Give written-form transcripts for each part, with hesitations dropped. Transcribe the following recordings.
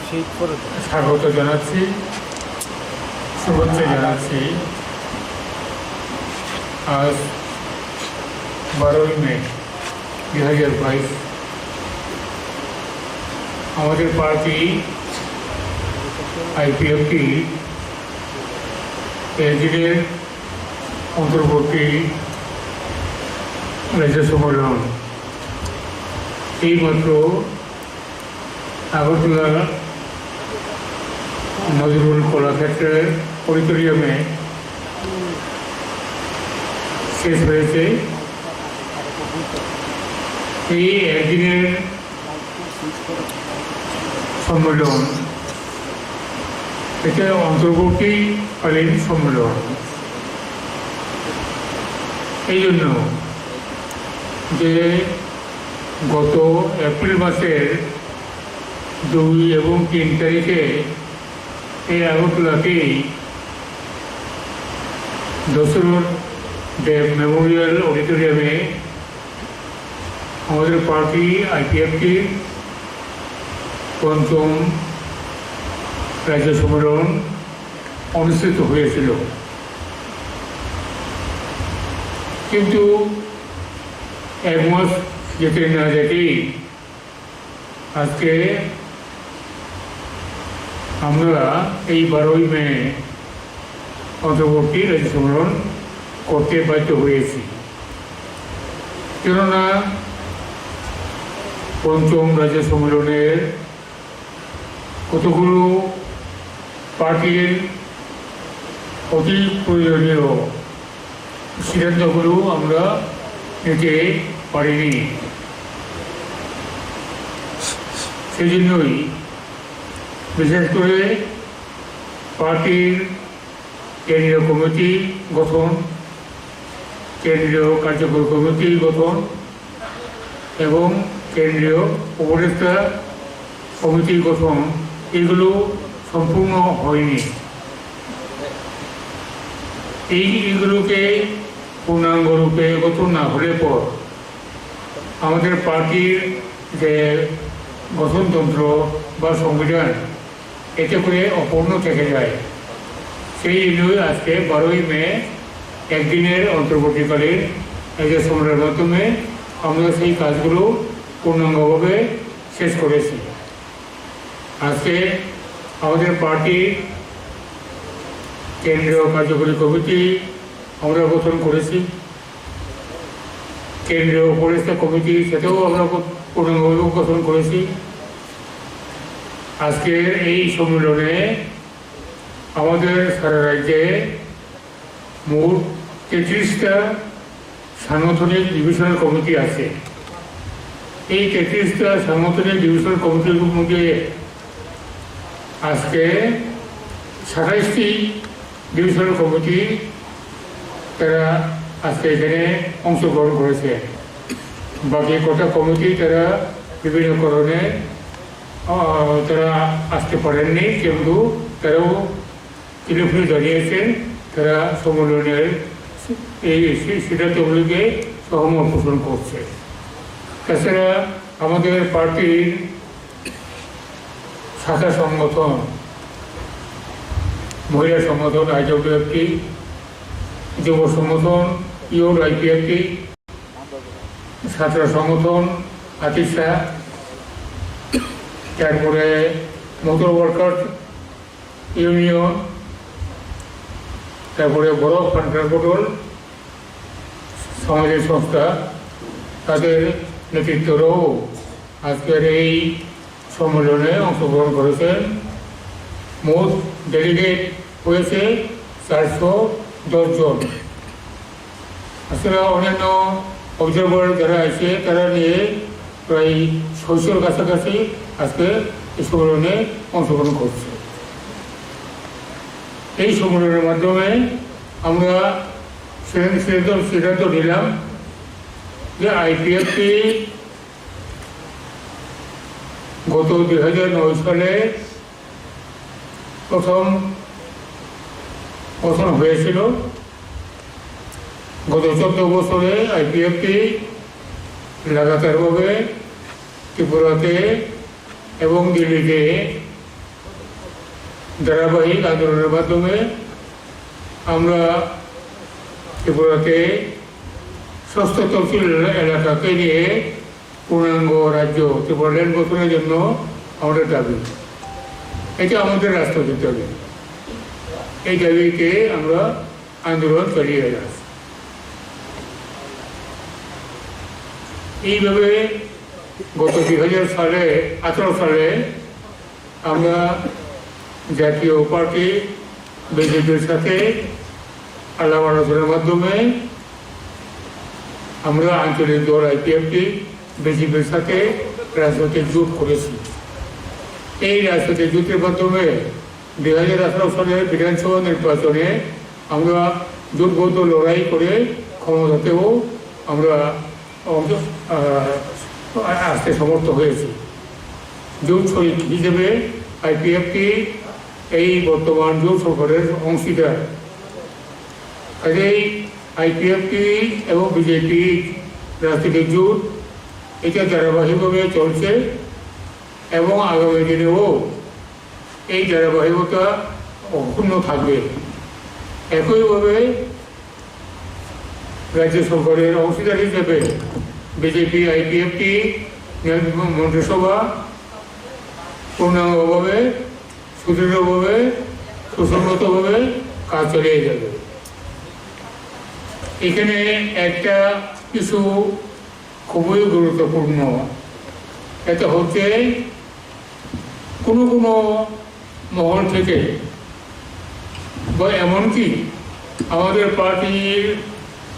স্বাগত জানাচ্ছি, শুভেচ্ছা জানাচ্ছি। আজ 12ই মে 2022 আমাদের পার্টি আইপিএফটি এজিডের অন্তর্বর্তী রাজ্য সম্মেলন এইমাত্র আগরতলা নজরুল কলাক্ষেত্রের অডিটোরিয়ামে শেষ হয়েছে। এই একদিনের সম্মেলন, এটা অন্তর্বর্তীকালীন সম্মেলন। এই জন্য যে গত এপ্রিল মাসের 2 এবং 3 তারিখে এই আগরতলাতেই দশরথ দেব মেমোরিয়াল অডিটোরিয়ামে আমাদের পার্টি আইপিএফটির 5ম রাজ্য সম্মেলন অনুষ্ঠিত হয়েছিল। কিন্তু 1 মাস যেতে না যেতেই আজকে আমরা এই 12ই মে অন্তর্বর্তী রাজ্য সম্মেলন করতে বাধ্য হয়েছি। কেননা 5ম রাজ্য সম্মেলনের কতগুলো পার্টির অতি প্রয়োজনীয় সিদ্ধান্তগুলো আমরা নিতে পারিনি। সেই জন্যই বিশেষ করে পার্টির কেন্দ্রীয় কমিটি গঠন, কেন্দ্রীয় কার্যকরী কমিটি গঠন এবং কেন্দ্রীয় উপদেষ্টা কমিটি গঠন, এগুলো সম্পূর্ণ হয়নি। এইগুলোকে পূর্ণাঙ্গরূপে গঠন না হলে পর আমাদের পার্টির যে গঠনতন্ত্র বা সংবিধান, এতে করে অপূর্ণ থেকে যায়। সেই জন্যই আজকে 12ই মে একদিনের অন্তর্বর্তীকালীন রাজ্য সম্মেলনের মাধ্যমে আমরা সেই কাজগুলো পূর্ণাঙ্গভাবে শেষ করেছি। আজকে আমাদের পার্টির কেন্দ্রীয় কার্যকরী কমিটি আমরা গঠন করেছি, কেন্দ্রীয় উপদেষ্টা কমিটি সেটাও আমরা পূর্ণাঙ্গভাবে গঠন করেছি। আজকের এই সম্মেলনে আমাদের সারা রাজ্যে মোট 33টা সাংগঠনিক ডিভিশনাল কমিটি আছে। এই 33টা সাংগঠনিক ডিভিশনাল কমিটির মধ্যে আজকে 27টি ডিভিশনাল কমিটি তারা আজকে এখানে অংশগ্রহণ করেছে। বাকি কটা কমিটি তারা বিভিন্ন কারণে তারা আসতে পারেননি, কিন্তু তারাও টেলিফোনে জানিয়েছেন তারা সম্মেলনের এই সিদ্ধান্তগুলিকে সহমত পোষণ করছে। তাছাড়া আমাদের পার্টির শাখা সংগঠন, মহিলা সংগঠন আইপিএফটি, যুব সংগঠন ইউর আইপিএফটি, ছাত্র সংগঠন আতিশা, তারপরে মোটর ওয়ার্কার্স ইউনিয়ন, তারপরে বড় ফান্ডারপোর্টাল সমাজের সংস্থা, তাদের নেতৃত্বরাও আজকের এই সম্মেলনে অংশগ্রহণ করেছেন। মোট ডেলিগেট হয়েছে 410 জন। আসলে অন্যান্য অবজারভার যারা আছে তারা নিয়ে প্রায় 600-র কাছাকাছি আজকে এই সম্মেলনে অংশগ্রহণ করছে। এই সম্মেলনের মাধ্যমে আমরা সিদ্ধান্ত নিলাম যে আইপিএফটি গত 2009 সালে প্রথম গঠন হয়েছিল। গত 14 বছরে আইপিএফটি লাগাতারভাবে ত্রিপুরাতে এবং দিল্লিতে ধারাবাহিক আন্দোলনের মাধ্যমে আমরা ত্রিপুরাতে ষষ্ঠ তফসিল এলাকাকে নিয়ে পূর্ণাঙ্গ রাজ্য ত্রিপুরা ল্যান্ড গঠনের জন্য আমাদের দাবি। এটা আমাদের রাষ্ট্রপতির দাবি। এই দাবিতে আমরা আন্দোলন চালিয়ে যাচ্ছি। এইভাবে গত 2018 সালে আমরা জাতীয় পার্টি বিজেপির সাথে আলাপ আলোচনার মাধ্যমে আমরা আঞ্চলিক দল আইপিএফটি বিজেপির সাথে রাজনৈতিক জোট করেছি। এই রাজনৈতিক জোটের মাধ্যমে 2018 সালের বিধানসভা নির্বাচনে আমরা জোটবদ্ধ লড়াই করে ক্ষমতাতেও আমরা আসতে সমর্থ হয়েছি। জোট শরিক হিসেবে আইপিএফটি এই বর্তমান জোট সরকারের অংশীদার। কাজেই আইপিএফটি এবং বিজেপি রাজনৈতিক জোট এটা ধারাবাহিকভাবে চলছে এবং আগামী দিনেও এই ধারাবাহিকতা অক্ষুণ্ণ থাকবে। একইভাবে রাজ্য সরকারের অংশীদার হিসেবে বিজেপি আইপিএফটি মন্ত্রিসভা পূর্ণাঙ্গভাবে সুদৃঢ়ভাবে সুসংগতভাবে কাজ চালিয়ে যাবে। এখানে একটা কিছু খুবই গুরুত্বপূর্ণ, এটা হচ্ছে কোনো কোনো মহল থেকে বা এমনকি আমাদের পার্টির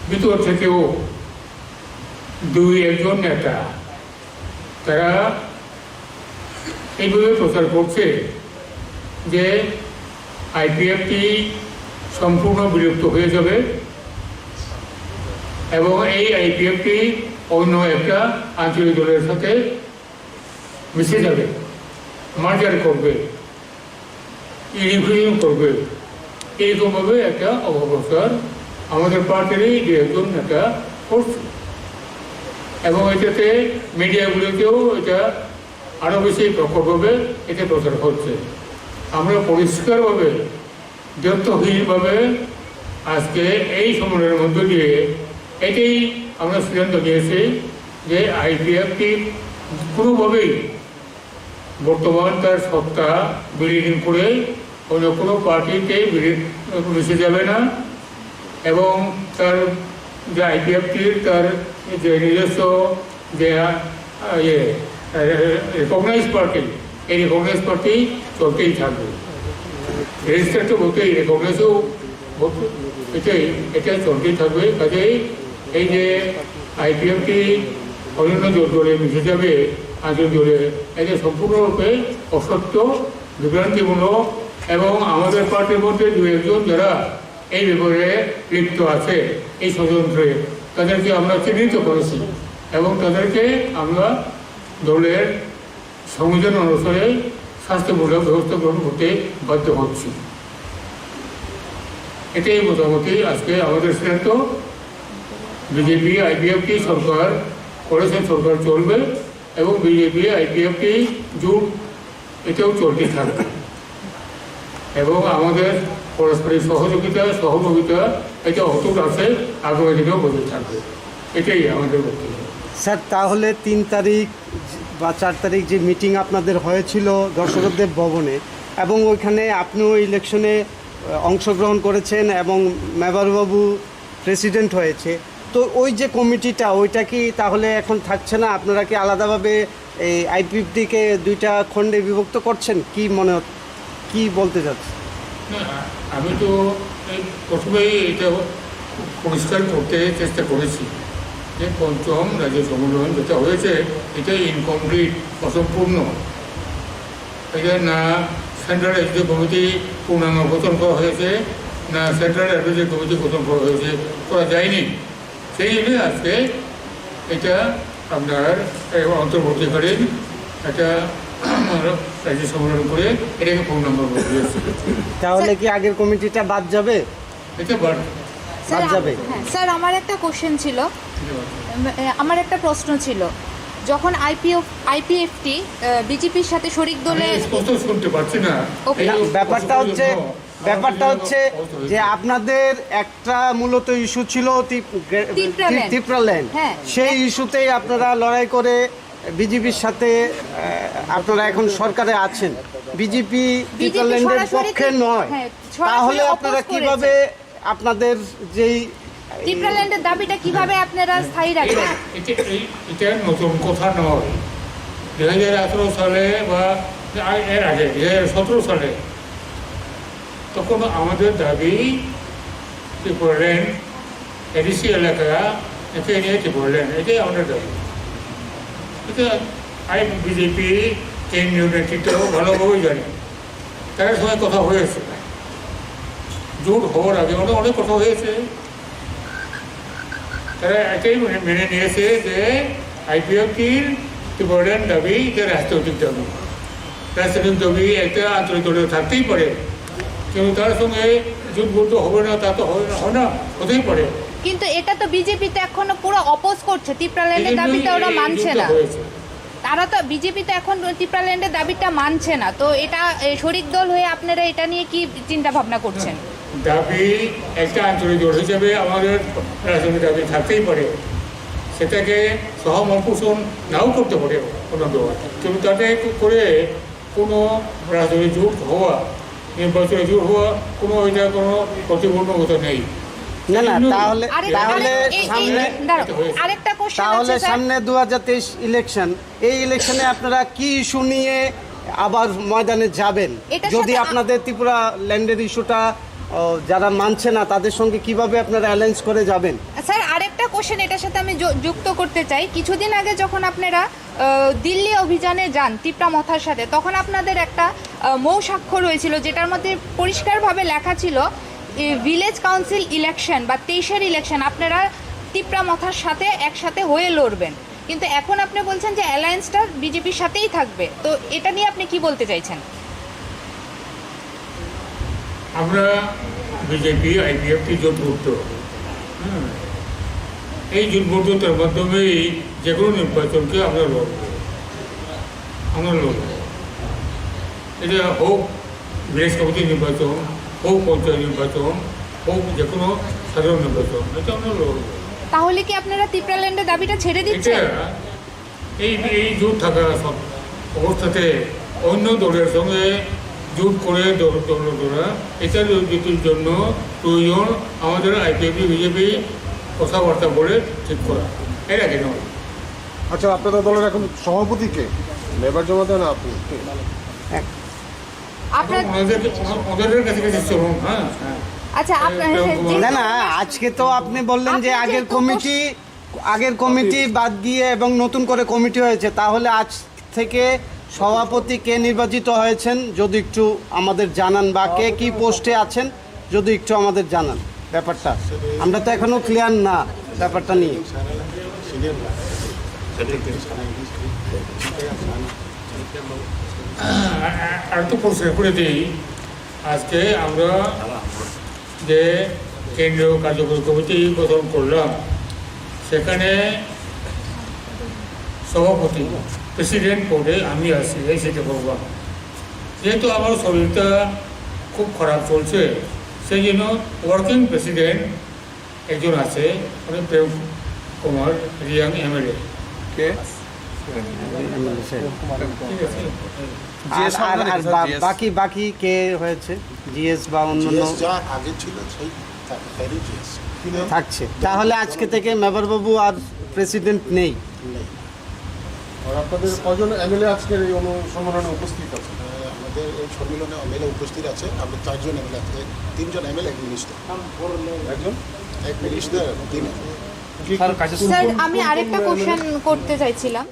ভিতর থেকেও 2-1 নেতা তারা এইভাবে প্রচার করছে যে আইপিএফটি সম্পূর্ণ বিলুপ্ত হয়ে যাবে এবং এই আইপিএফটি অন্য একটা আঞ্চলিক দলের সাথে মিশে যাবে, মার্জার করবে, ইউনিফর্ম করবে। এইরকমভাবে একটা অপপ্রচার আমাদের পার্টিরই 2-1 নেতা করছে এবং এটাতে মিডিয়াগুলোতেও এটা আরও বেশি প্রকটভাবে এটা প্রচার হচ্ছে। আমরা পরিষ্কারভাবে দ্ব্যর্থহীনভাবে আজকে এই সম্মেলনের মধ্য দিয়ে এটাই আমরা সিদ্ধান্ত নিয়েছি যে আইপিএফটি কোনোভাবেই বর্তমান তার সত্তা বিলীন করে অন্য কোনো পার্টিতে মিশে যাবে না এবং তার যে আইপিএফটির তার যে নিজস্ব যে রেকগনাইজ পার্টি, এই রেকগনাইজ পার্টি চলতেই থাকবে। রেজিস্টার তো বলতেই রেকগনাইজও এটা চলতেই থাকবে। কাজেই এই যে আইপিএফটি অন্যান্য দলে মিশে যাবে আঞ্চলিক দলে, এটা সম্পূর্ণরূপে অসত্য, বিভ্রান্তিমূলক এবং আমাদের পার্টির মধ্যে 2-1 যারা এই ব্যাপারে লিপ্ত আছে এই ষড়যন্ত্রে তাদেরকে আমরা চিহ্নিত করেছি এবং তাদেরকে আমরা দলের সংবিধান অনুসারে শাস্তিমূলক ব্যবস্থা গ্রহণ করতে বাধ্য হচ্ছি। এটাই মোটামুটি আজকে আমাদের সিদ্ধান্ত। বিজেপি আইপিএফটি সরকার করেছে, সরকার চলবে এবং বিজেপি আইপিএফটি জোট এটাও চলতে থাকবে এবং আমাদের পারস্পরিক সহযোগিতা এটা অটুট আছে, আগামী দিনেও বজায় থাকবে। এটাই আমাদের বক্তব্য। স্যার, তাহলে 3 তারিখ বা 4 তারিখ যে মিটিং আপনাদের হয়েছিল দর্শকদেব ভবনে এবং ওইখানে আপনিও ইলেকশনে অংশগ্রহণ করেছেন এবং মেবারবাবু প্রেসিডেন্ট হয়েছে, তো ওই যে কমিটিটা ওইটা কি তাহলে এখন থাকছে না? আপনারা কি আলাদাভাবে এই আইপিএফটিকে 2টা খণ্ডে বিভক্ত করছেন? কি মনে কি বলতে চাচ্ছেন? আমি তো প্রথমেই এটা পরিষ্কার করতে চেষ্টা করেছি যে পঞ্চম রাজ্য সম্মেলন যেটা হয়েছে এটা ইনকমপ্লিট, অসম্পূর্ণ। এটা না সেন্ট্রাল এডুকেশন কমিটি পূর্ণাঙ্গ গঠন করা হয়েছে, না সেন্ট্রাল এডুকেশন কমিটি গঠন করা যায়নি। সেই জন্য আজকে এটা আপনার অন্তর্বর্তীকালীন একটা রাজ্য সম্মেলন করে এটাকে পূর্ণাঙ্গ করে দিয়েছে। তাহলে কি আগের কমিটিটা বাদ যাবে? এটা বাদ যাবে। স্যার, আমার একটা কোশ্চেন ছিল, আমার একটা প্রশ্ন ছিল যখন আইপিএফটি বিজেপির সাথে শরিক দলে আমি স্পষ্ট শুনতে পাচ্ছি না। Okay. এই না, ব্যাপারটা হচ্ছে জন্য যে আপনাদের একটা মূলত ইস্যু ছিল তিপ্রাল্যান্ড। তিপ্রাল্যান্ড। হ্যাঁ। সেই ইস্যুতেই আপনারা লড়াই করে বিজেপির সাথে আপনারা এখন সরকারে আছেন। বিজেপি তিপ্রাল্যান্ডের সরাসরি পক্ষে নয়, হ্যাঁ, সরাসরি তাহলে oppose আপনারা করেছে। কিভাবে আপনাদের যেই তিপ্রাল্যান্ডের দাবিটা কিভাবে আপনারা স্থায়ী রাখবেন? এটা নতুন কথা নয়। 2018 সালে বা এর আগে 2017 সালে তখন আমাদের দাবি ত্রিপুরাল্যান্ড এডিসি এলাকা একে নিয়ে ত্রিপুরাল্যান্ড, এটাই আমাদের দাবি। এটা বিজেপি কেন্দ্রীয় নেতৃত্ব ভালোভাবেই জানে, তার সঙ্গে কথা হয়েছে, জোট হওয়ার আগে অনেক কথা হয়েছে। তারা এটাই মেনে নিয়েছে যে আইপিএফটির ত্রিপুরাল্যান্ড দাবি যে রাজনৈতিক দাবি। রাজনৈতিক দাবি একটা আন্তরিক দলীয় থাকতেই পারে, কিন্তু তার সঙ্গে জোটবদ্ধ হবে না, তা তো হয় না, হতেই পারে। কিন্তু এটা তো বিজেপি তো এখনো পুরো অপোজ করছে, তিপ্রাল্যান্ডের দাবিটা ওরা মানছে না। তারা তো বিজেপি তো এখন তিপ্রাল্যান্ডের দাবিটা মানছে না, তো এটা শরিক দল হয়ে আপনারা এটা নিয়ে কি চিন্তা ভাবনা করছেন? দাবি একটা আন্তরিক দল হিসেবে আমাদের রাজনৈতিক দাবি থাকতেই পারে, সেটাকে সহমত পোষণ নাও করতে পারে কোনো দল, কিন্তু তাতে করে কোনো রাজনৈতিক জোট হওয়া, নির্বাচনে জোট হওয়া কোনো এটা কোনো প্রতিবন্ধকতা নেই। না তাহলে সামনে আরেকটা কোশ্চেন তাহলে আছে স্যার। সামনে 2023 ইলেকশন, এই ইলেকশনে আপনারা কি ইস্যু নিয়ে আবার ময়দানে যাবেন? এটার যদি সাথে আপনাদের ত্রিপুরা ল্যান্ডের ইস্যুটা যারা মানছে না তাদের সঙ্গে কিভাবে আপনারা অ্যালায়েন্স করে যাবেন? স্যার আরেকটা কোশ্চেন এটার সাথে আমি যুক্ত করতে চাই। কিছুদিন আগে যখন আপনারা দিল্লি অভিযানে যান তিপ্রা মথার সাথে, তখন আপনাদের একটা মৌ স্বাক্ষর হয়েছিল, যেটার মধ্যে পরিষ্কারভাবে লেখা ছিল ভিলেজ কাউন্সিল ইলেকশন বা 23-এর ইলেকশন আপনারা তিপ্রা মথার সাথে একসাথে হয়ে লড়বেন। কিন্তু এখন আপনি বলছেন যে অ্যালায়েন্সটা বিজেপির সাথেই থাকবে, তো এটা নিয়ে আপনি কি বলতে চাইছেন? আমরা বিজেপি আইপিএফটি জোটবদ্ধ, এই জোটবদ্ধতার মাধ্যমেই যে কোনো নির্বাচনকে আমরা লড়ব। এটা হোক ভিলেজ কমিটি নির্বাচন, হোক পঞ্চায়েত নির্বাচন, হোক যে কোনো সাধারণ নির্বাচন, এটা আমরা লড়ব। তাহলে কি আপনারা তিপ্রাল্যান্ডের দাবিটা ছেড়ে এটা দিচ্ছেন? এই জোট থাকা সব অবস্থাতে অন্য দলের সঙ্গে জোট করে দলরা এটার নীতির জন্য প্রয়োজন আমাদের আইপিএফটি বিজেপি কথাবার্তা বলে ঠিক করা, এর আগে নয়। আচ্ছা, আপনাদের দলের এখন সভাপতি কে? লেবার জমা দেন আপনি? আপনার ওদের কাছে চলুন। হ্যাঁ, আচ্ছা আপনার না আজকে তো আপনি বললেন যে আগের কমিটি বাদ দিয়ে এবং নতুন করে কমিটি হয়েছে, তাহলে আজ থেকে সভাপতি কে নির্বাচিত হয়েছেন যদি একটু আমাদের জানান, বা কে কি পোস্টে আছেন যদি একটু আমাদের জানান ব্যাপারটা। আমরা তো এখনো ক্লিয়ার না ব্যাপারটা নিয়ে। আর একটু পরিষ্কার করে দিই, আজকে আমরা যে কেন্দ্রীয় কার্যকরী কমিটি গঠন করলাম, সেখানে সভাপতি প্রেসিডেন্ট পদে আমি আছি, এই সেটা করলাম। যেহেতু আমার শরীরটা খুব খারাপ চলছে, সেই জন্য ওয়ার্কিং প্রেসিডেন্ট একজন আছে, উনি প্রেম কুমার রিয়াং এমএলএ। কে? ঠিক আছে, বাকি কে হয়েছে? জিএস বা অন্যান্য যা আগে ছিল সেই তারই জিএস থাকছে। তাহলে আজকে থেকে মেয়রবাবু আর প্রেসিডেন্ট নেই। নেই। আর আপনাদের কজন এমএলএ আজকের এই সম্মেলনে উপস্থিত আছে? আমাদের এই সম্মেলনে এমএলএ উপস্থিত আছে। আমরা 4 জন এমএলএ আছে, 3 জন এমএলএ, এক মিনিস্টার। একজন? এক মিনিস্টার, 3 স্যার আমি আরেকটা কোশ্চেন করতে চাইছিলাম।